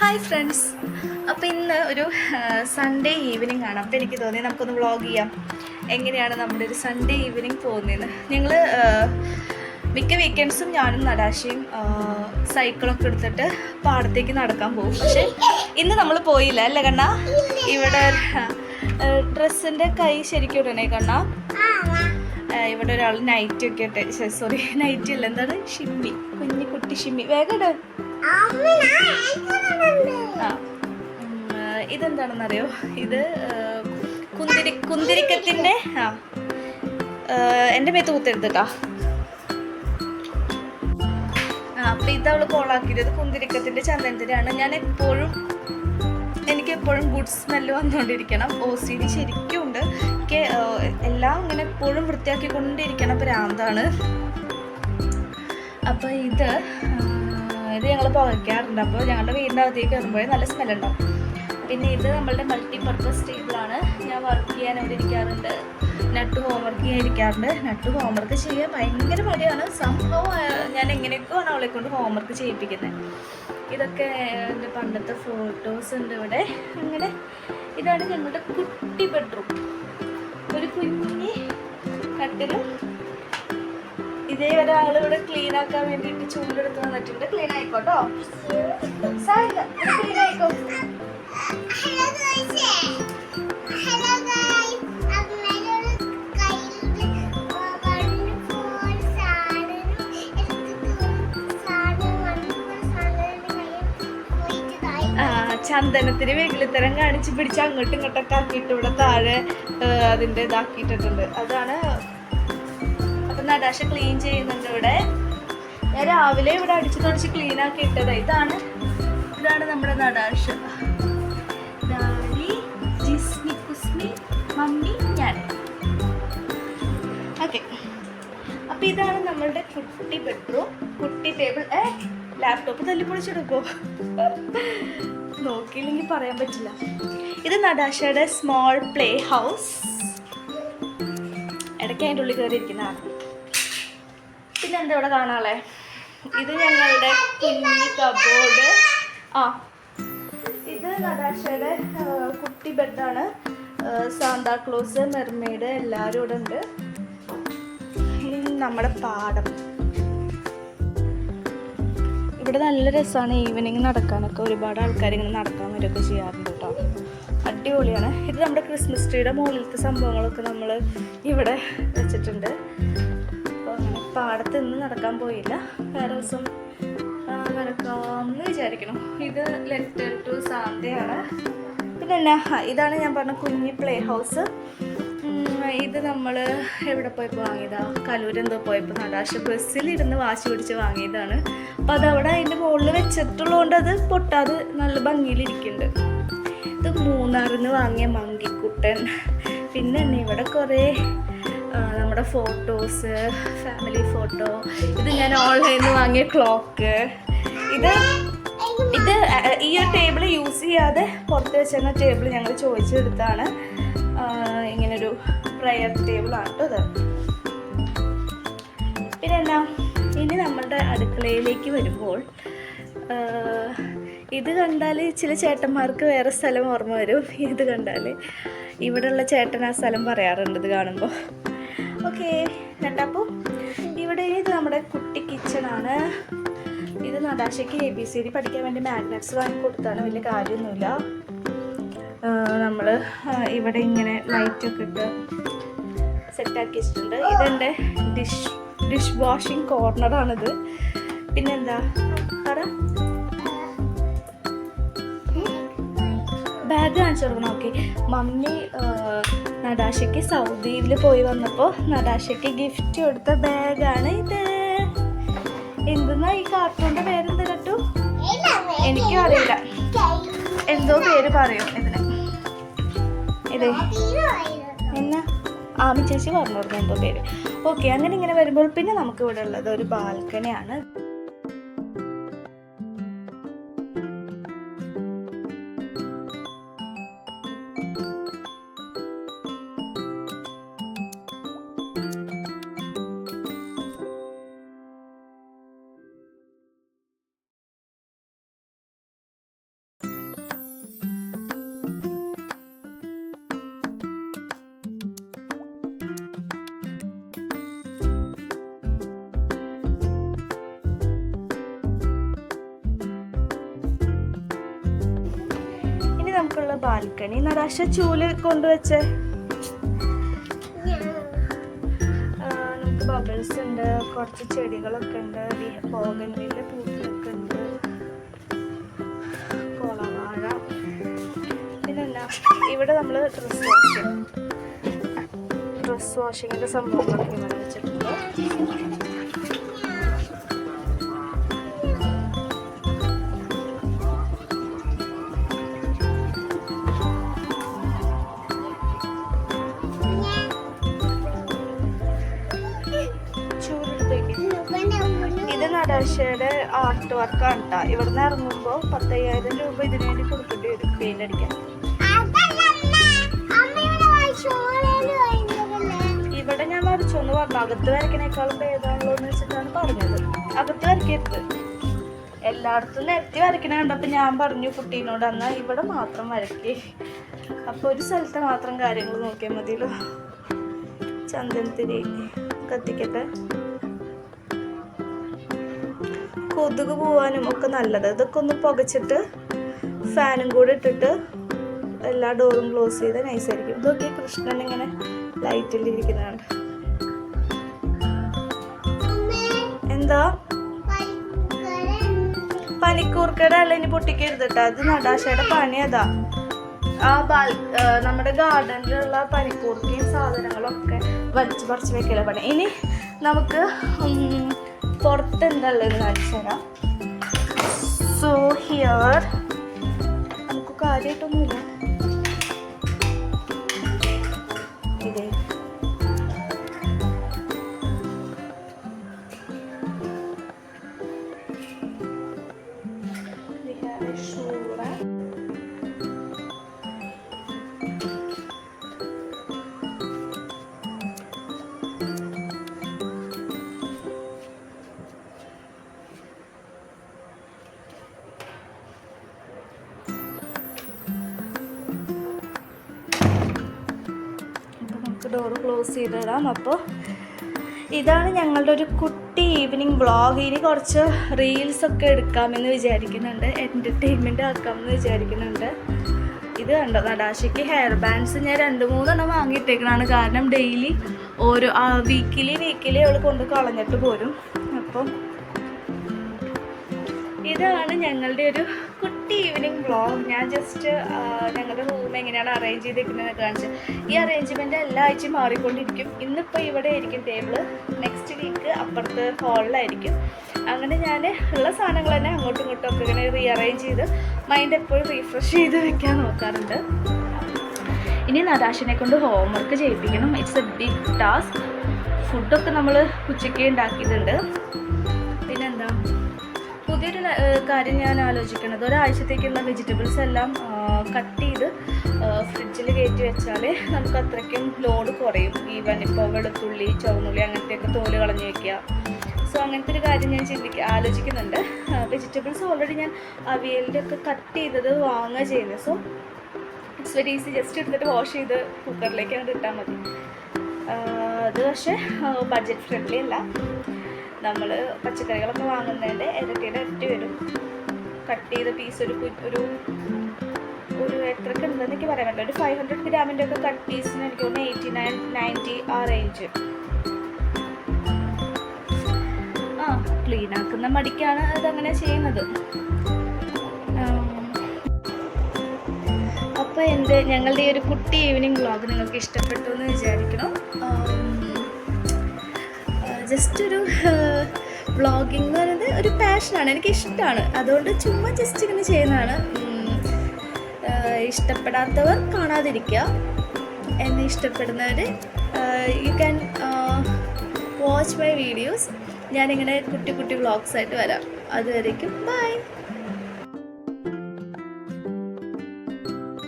Hi friends, അപ്പോൾ ഇന്ന് ഒരു സൺഡേ ഈവനിങ് ആണ്. അപ്പോൾ എനിക്ക് തോന്നി നമുക്കൊന്ന് വ്ളോഗ് ചെയ്യാം എങ്ങനെയാണ് നമ്മുടെ ഒരു സൺഡേ ഈവനിങ് പോകുന്നതെന്ന്. ഞങ്ങൾ മിക്ക വീക്കെൻഡ്സും ഞാനും നടാശയും സൈക്കിളൊക്കെ എടുത്തിട്ട് പാടത്തേക്ക് നടക്കാൻ പോകും. പക്ഷേ ഇന്ന് നമ്മൾ പോയില്ല അല്ലേ കണ്ണ? ഇവിടെ ഡ്രസ്സിൻ്റെ കൈ ശരിക്കും ഇടണേ കണ്ണ. ഇവിടെ ഒരാൾ നൈറ്റ് ഒക്കെ ഇട്ട്, സോറി നൈറ്റ് ഇല്ല, എന്താണ് ഷിമ്മി, കുഞ്ഞി കുട്ടി ഷിമ്മി. വേഗം ഇട്. ഇതെന്താണെന്നറിയോ? ഇത് കുന്തിരിക്കത്തിൻ്റെ എൻ്റെ മേത്ത് കുത്തരുത്. അപ്പം ഇതവള് കോളാക്കിയത് കുന്തിരിക്കത്തിൻ്റെ ചന്ദനത്തിനാണ്. എനിക്ക് എപ്പോഴും ഗുഡ് സ്മെല്ല് വന്നുകൊണ്ടിരിക്കണം. OCD ശരിക്കും ഉണ്ട്. എനിക്ക് എല്ലാം ഇങ്ങനെ എപ്പോഴും വൃത്തിയാക്കിക്കൊണ്ടിരിക്കണം, ഭ്രാന്താണ്. അപ്പോൾ ഇത് ഞങ്ങൾ പുകയ്ക്കാറുണ്ട്. അപ്പോൾ ഞങ്ങളുടെ വീടിൻ്റെ അകത്തേക്ക് കയറുമ്പോഴേ നല്ല സ്മെല്ലുണ്ടാവും. പിന്നെ ഇത് നമ്മളുടെ മൾട്ടിപർപ്പസ് ടേബിളാണ്. ഞാൻ വർക്ക് ചെയ്യാൻ അവിടെ ഇരിക്കാറുണ്ട്. നട്ട് ഹോംവർക്ക് ചെയ്യാൻ ഇരിക്കാറുണ്ട്. നട്ട് ഹോംവർക്ക് ചെയ്യാൻ ഭയങ്കര മടിയാണ്. സംഭവം ഞാൻ എങ്ങനെയൊക്കെയാണ് അവളെ കൊണ്ട് ഹോംവർക്ക് ചെയ്യിപ്പിക്കുന്നത്. ഇതൊക്കെ എൻ്റെ പണ്ടത്തെ ഫോട്ടോസ് ഉണ്ട് ഇവിടെ. അങ്ങനെ ഇതാണ് ഞങ്ങളുടെ കുട്ടി ബെഡ്റൂം. ഒരു കുഞ്ഞി കട്ടിലും ഇതേ ഒരാൾ ഇവിടെ ക്ലീൻ ആക്കാൻ വേണ്ടിയിട്ട് ചൂടെടുത്ത് വന്നിട്ടുണ്ട്. ക്ലീൻ ആയിക്കോട്ടോ, സാരില്ല, ക്ലീൻ ആയിക്കോ. ചന്ദനത്തിന് വെകിളിത്തരം കാണിച്ച് പിടിച്ച് അങ്ങോട്ടും ഇങ്ങോട്ടൊക്കെ ആക്കിയിട്ട് ഇവിടെ താഴെ അതിൻ്റെ ഇതാക്കിയിട്ടുണ്ട്. അതാണ്. അപ്പം നടാശ ക്ലീൻ ചെയ്യുന്നുണ്ട് ഇവിടെ. ഞാൻ രാവിലെ ഇവിടെ അടിച്ചു തുടച്ച് ക്ലീൻ ആക്കി ഇട്ടത്. ഇതാണ് നമ്മുടെ നടാശ. ഡാഡി, ജിസ്മി, കുസ്മി, മമ്മി, ഞാൻ. ഓക്കെ, അപ്പം ഇതാണ് നമ്മളുടെ കുട്ടി ബെഡ്റൂം. കുട്ടി ടേബിൾ. ലാപ്ടോപ്പ് തല്ലി പൊളിച്ചെടുക്കോ? നോക്കിയില്ലെങ്കിൽ പറയാൻ പറ്റില്ല. ഇത് നടാശയുടെ സ്മോൾ പ്ലേ ഹൗസ്. ഇടയ്ക്ക് അതിൻ്റെ ഉള്ളിൽ കയറിയിരിക്കുന്നതാണ്. പിന്നെ എന്താ ഇവിടെ കാണാളെ? ഇത് ഞങ്ങളുടെ കുഞ്ഞി കബോർഡ്. ഇത് നടാശയുടെ കുട്ടി ബെഡാണ്. സാന്താക്ലോസ്, മെർമെയ്ഡ് എല്ലാവരും ഇവിടെ ഉണ്ട്. ഇനി നമ്മുടെ പാടം. ഇവിടെ നല്ല രസമാണ് ഈവനിങ് നടക്കാനൊക്കെ. ഒരുപാട് ആൾക്കാർ ഇങ്ങനെ നടക്കാൻ വരികയൊക്കെ ചെയ്യാറുണ്ട് കേട്ടോ. അടിപൊളിയാണ്. ഇത് നമ്മുടെ ക്രിസ്മസ് ട്രീയുടെ മുകളിലത്തെ സംഭവങ്ങളൊക്കെ നമ്മൾ ഇവിടെ വെച്ചിട്ടുണ്ട്. അപ്പോൾ അങ്ങനെ പാടത്ത് നിന്ന് നടക്കാൻ പോയില്ല, വേറെ ദിവസം നടക്കാമെന്ന് വിചാരിക്കണം. ഇത് ലെറ്റർ ടു സാന്തയാണ്. പിന്നെ എന്നാ, ഇതാണ് ഞാൻ പറഞ്ഞ കുഞ്ഞി പ്ലേ ഹൗസ്. ഇത് നമ്മൾ എവിടെ പോയപ്പോൾ വാങ്ങിയതാ? കലൂരെന്തോ പോയപ്പോൾ നടാശ ബസ്സിലിരുന്ന് വാശി പിടിച്ച് വാങ്ങിയതാണ്. അപ്പം അതവിടെ അതിൻ്റെ മുകളിൽ വെച്ചിട്ടുള്ളതുകൊണ്ട് അത് പൊട്ടാതെ നല്ല ഭംഗിയിലിരിക്കുന്നുണ്ട്. ഇത് മൂന്നാറിൽ നിന്ന് വാങ്ങിയ മങ്കിക്കുട്ടൻ. പിന്നെ തന്നെ ഇവിടെ കുറേ നമ്മുടെ ഫോട്ടോസ്, ഫാമിലി ഫോട്ടോ. ഇത് ഞാൻ ഓൺലൈനിൽ നിന്ന് വാങ്ങിയ ക്ലോക്ക്. ഇത് ഈ ഒരു ടേബിൾ യൂസ് ചെയ്യാതെ പുറത്ത് വെച്ചിരുന്ന ടേബിൾ ഞങ്ങൾ ചോദിച്ചെടുത്താണ്. ഇങ്ങനൊരു പ്രയർ ടേബിളാണ് കേട്ടോ ഇത്. പിന്നെ എന്നാ, ഇനി നമ്മളുടെ അടുക്കളയിലേക്ക് വരുമ്പോൾ ഇത് കണ്ടാൽ ചില ചേട്ടന്മാർക്ക് വേറെ സ്ഥലം ഓർമ്മ വരും. ഇത് കണ്ടാൽ ഇവിടെയുള്ള ചേട്ടൻ ആ സ്ഥലം പറയാറുണ്ട് ഇത് കാണുമ്പോൾ. ഓക്കെ നട്ടാപ്പോൾ ഇവിടെ ഇത് നമ്മുടെ കുട്ടി കിച്ചണാണ്. ഇത് നടാശയ്ക്ക് ABCD പഠിക്കാൻ വേണ്ടി മാഗ്നറ്റ്സ് വാങ്ങിക്കൊടുത്താണ്. വലിയ കാര്യമൊന്നുമില്ല. നമ്മൾ ഇവിടെ ഇങ്ങനെ ലൈറ്റൊക്കെ ഇട്ട് സെറ്റാക്കി വെച്ചിട്ടുണ്ട്. ഇതെൻ്റെ ഡിഷ് വാഷിംഗ് കോർണറാണിത്. പിന്നെന്താ അവിടെ ബാഗ് കാണിച്ചു കൊടുക്കണം. ഓക്കെ, മമ്മി നടാശയ്ക്ക് സൗദിയിൽ പോയി വന്നപ്പോൾ നടാശയ്ക്ക് ഗിഫ്റ്റ് കൊടുത്ത ബാഗാണ് ഇത്. എന്തെന്നാ ഈ കാർട്ടൂണിൻ്റെ പേരെന്താ കേട്ടു? എനിക്കും അറിയില്ല, എന്തോ പേര് പറയും ഇതിന്. ഇത് എന്നാ ആമി ചേച്ചി പറഞ്ഞു കൊടുക്കുന്ന എന്തോ പേര്. ഓക്കെ, അങ്ങനെ ഇങ്ങനെ വരുമ്പോൾ പിന്നെ നമുക്ക് ഇവിടെ ഉള്ളത് ഒരു ബാൽക്കണിയാണ്. ബാൽക്കണി. നടാശ ചൂല് കൊണ്ടുവച്ചേ. നമുക്ക് ബബിൾസ് ഉണ്ട്, കുറച്ച് ചെടികളൊക്കെ ഉണ്ട്, ബോഗൺവില്ല പൂക്കളൊക്കെ ഉണ്ട്, കൊളവാഴ. പിന്നെന്നാ ഇവിടെ നമ്മൾ ഡ്രസ് വാഷിങ്ങിൻ്റെ സംഭവങ്ങളൊക്കെ ഇവിടെ വെച്ചിട്ടുണ്ട്. ഇത് നടാശയുടെ ആർട്ട് വർക്കാണ് കേട്ടോ. ഇവിടുന്ന് ഇറങ്ങുമ്പോൾ 10,000 രൂപ ഇതിനു വേണ്ടി കൊടുക്കേണ്ടി വരും പെയിന്റ് അടിക്കാൻ. ഇവിടെ ഞാൻ വരച്ചോന്ന് പറഞ്ഞു. അകത്ത് വരയ്ക്കണേക്കാളും ഭേദമാണല്ലോ എന്ന് വെച്ചിട്ടാണ് പറഞ്ഞത്. അകത്ത് വരയ്ക്കരുത്, എല്ലായിടത്തും നിരത്തി വരയ്ക്കണ കണ്ടപ്പോൾ ഞാൻ പറഞ്ഞു കുട്ടീനോട് എന്നാൽ ഇവിടെ മാത്രം വരയ്ക്കേ. അപ്പോൾ ഒരു സ്ഥലത്തെ മാത്രം കാര്യങ്ങൾ നോക്കിയാൽ മതിയല്ലോ. ചന്ദനത്തിരി കത്തിക്കട്ടെ. കൊതുക് പോവാനും ഒക്കെ നല്ലത്. ഇതൊക്കെ ഒന്ന് പുകച്ചിട്ട് ഫാനും കൂടെ ഇട്ടിട്ട് എല്ലാ ഡോറും ക്ലോസ് ചെയ്ത് നൈസായിരിക്കും. ഇതൊക്കെ കൃഷ്ണൻ ഇങ്ങനെ ലൈറ്റിലിരിക്കുന്നതാണ്. എന്താ പനിക്കൂർക്കയുടെ അല്ല ഇനി പൊട്ടിക്കരുത് കേട്ടോ. അത് നടാശയുടെ പണി അതാ. നമ്മുടെ ഗാർഡനിലുള്ള പനിക്കൂർക്കയും സാധനങ്ങളൊക്കെ വലിച്ചു പറിച്ച് വെക്കല പണി. ഇനി നമുക്ക് പുറത്ത് എന്താ ഉള്ളതെന്ന് കാണിച്ചു തരാം. സോ ഹിയർ നമുക്ക് കാര്യമായിട്ടൊന്നുമില്ല. ഇതേ ഡോറ് ക്ലോസ് ചെയ്തിടാം. അപ്പോൾ ഇതാണ് ഞങ്ങളുടെ ഒരു കുട്ടി ഈവനിങ് വ്ളോഗ്. ഇനി കുറച്ച് റീൽസൊക്കെ എടുക്കാമെന്ന് വിചാരിക്കുന്നുണ്ട്, എൻ്റർടൈൻമെൻ്റ് ആക്കാമെന്ന് വിചാരിക്കുന്നുണ്ട്. ഇത് കണ്ടോ, നടാശയ്ക്ക് ഹെയർ ബാൻഡ്സ് ഞാൻ 2-3 എണ്ണം വാങ്ങിയിട്ടേക്കണാണ്. കാരണം ഡെയിലി ഓരോ വീക്കിലി അവൾ കൊണ്ട് കളഞ്ഞിട്ട് പോരും. അപ്പം ഇതാണ് ഞങ്ങളുടെ ഒരു കുട്ടി ഈവനിങ് വ്ളോഗ്. ഞാൻ ജസ്റ്റ് ഞങ്ങളുടെ റൂം എങ്ങനെയാണ് അറേഞ്ച് ചെയ്തിരിക്കുന്നതെന്ന് കാണിച്ചു. ഈ അറേഞ്ച്മെൻറ്റ് എല്ലാ ആഴ്ചയും മാറിക്കൊണ്ടിരിക്കും. ഇന്നിപ്പോൾ ഇവിടെ ആയിരിക്കും ടേബിള്, നെക്സ്റ്റ് വീക്ക് അപ്പുറത്ത് ഹാളിലായിരിക്കും. അങ്ങനെ ഞാൻ ഉള്ള സാധനങ്ങൾ തന്നെ അങ്ങോട്ടും ഇങ്ങോട്ടും ഒക്കെ ഇങ്ങനെ റീഅറേഞ്ച് ചെയ്ത് മൈൻഡ് എപ്പോഴും റീഫ്രഷ് ചെയ്ത് വെക്കാൻ നോക്കാറുണ്ട്. ഇനി നടാശിനെ കൊണ്ട് ഹോംവർക്ക് ചെയ്യിപ്പിക്കണം. It's a big task. ഫുഡൊക്കെ നമ്മൾ ഉച്ചയ്ക്ക് ഉണ്ടാക്കിയിട്ടുണ്ട്. പിന്നെന്താ പുതിയൊരു കാര്യം ഞാൻ ആലോചിക്കുന്നത്, ഒരാഴ്ചത്തേക്കുള്ള വെജിറ്റബിൾസ് എല്ലാം കട്ട് ചെയ്ത് ഫ്രിഡ്ജിൽ കയറ്റി വെച്ചാൽ നമുക്ക് അത്രയ്ക്കും ലോഡ് കുറയും. ഈവൻ ഇപ്പോൾ വെളുത്തുള്ളി, ചുവന്നുള്ളി അങ്ങനത്തെയൊക്കെ തോല് കളഞ്ഞ് വയ്ക്കുക. സോ അങ്ങനത്തെ ഒരു കാര്യം ഞാൻ ആലോചിക്കുന്നുണ്ട്. വെജിറ്റബിൾസ് ഓൾറെഡി ഞാൻ അവിയലിൻ്റെ ഒക്കെ കട്ട് ചെയ്തത് വാങ്ങുക ചെയ്യുന്നത്. So it's very easy. Just എടുത്തിട്ട് വാഷ് ചെയ്ത് കുക്കറിലേക്ക് അങ്ങോട്ട് ഇട്ടാൽ മതി. അത് പക്ഷേ ബഡ്ജറ്റ് ഫ്രണ്ട്ലി അല്ല. നമ്മൾ പച്ചക്കറികളൊക്കെ വാങ്ങുന്നതിൻ്റെ ഇരട്ടിയുടെ ഇരട്ടി വരും. കട്ട് ചെയ്ത പീസ് ഒരു എത്രയൊക്കെ ഉണ്ടെന്ന് എനിക്ക് പറയാൻ പറ്റില്ല. ഒരു 500 ഗ്രാമിൻ്റെ ഒക്കെ കട്ട് പീസിന് എനിക്ക് തോന്നുന്നു 89-90 ആ റേഞ്ച്. ക്ലീൻ ആക്കുന്ന മടിക്കാണ് അതങ്ങനെ ചെയ്യുന്നത്. അപ്പോൾ ഞങ്ങളുടെ ഈ ഒരു കുട്ടി ഈവനിങ് വ്ളോഗ് നിങ്ങൾക്ക് ഇഷ്ടപ്പെട്ടു എന്ന് വിചാരിക്കണം. ജസ്റ്റ് ഒരു വ്ളോഗിങ് എന്ന് പറയുന്നത് ഒരു പാഷനാണ്, എനിക്കിഷ്ടമാണ്. അതുകൊണ്ട് ചുമ്മാ ജസ്റ്റ് ഇങ്ങനെ ചെയ്യുന്നതാണ്. ഇഷ്ടപ്പെടാത്തവർ കാണാതിരിക്കുക. എന്നെ ഇഷ്ടപ്പെടുന്നവർ you can watch my videos. ഞാനിങ്ങനെ കുട്ടി വ്ളോഗ്സായിട്ട് വരാം. അതുവരേക്കും ബൈ.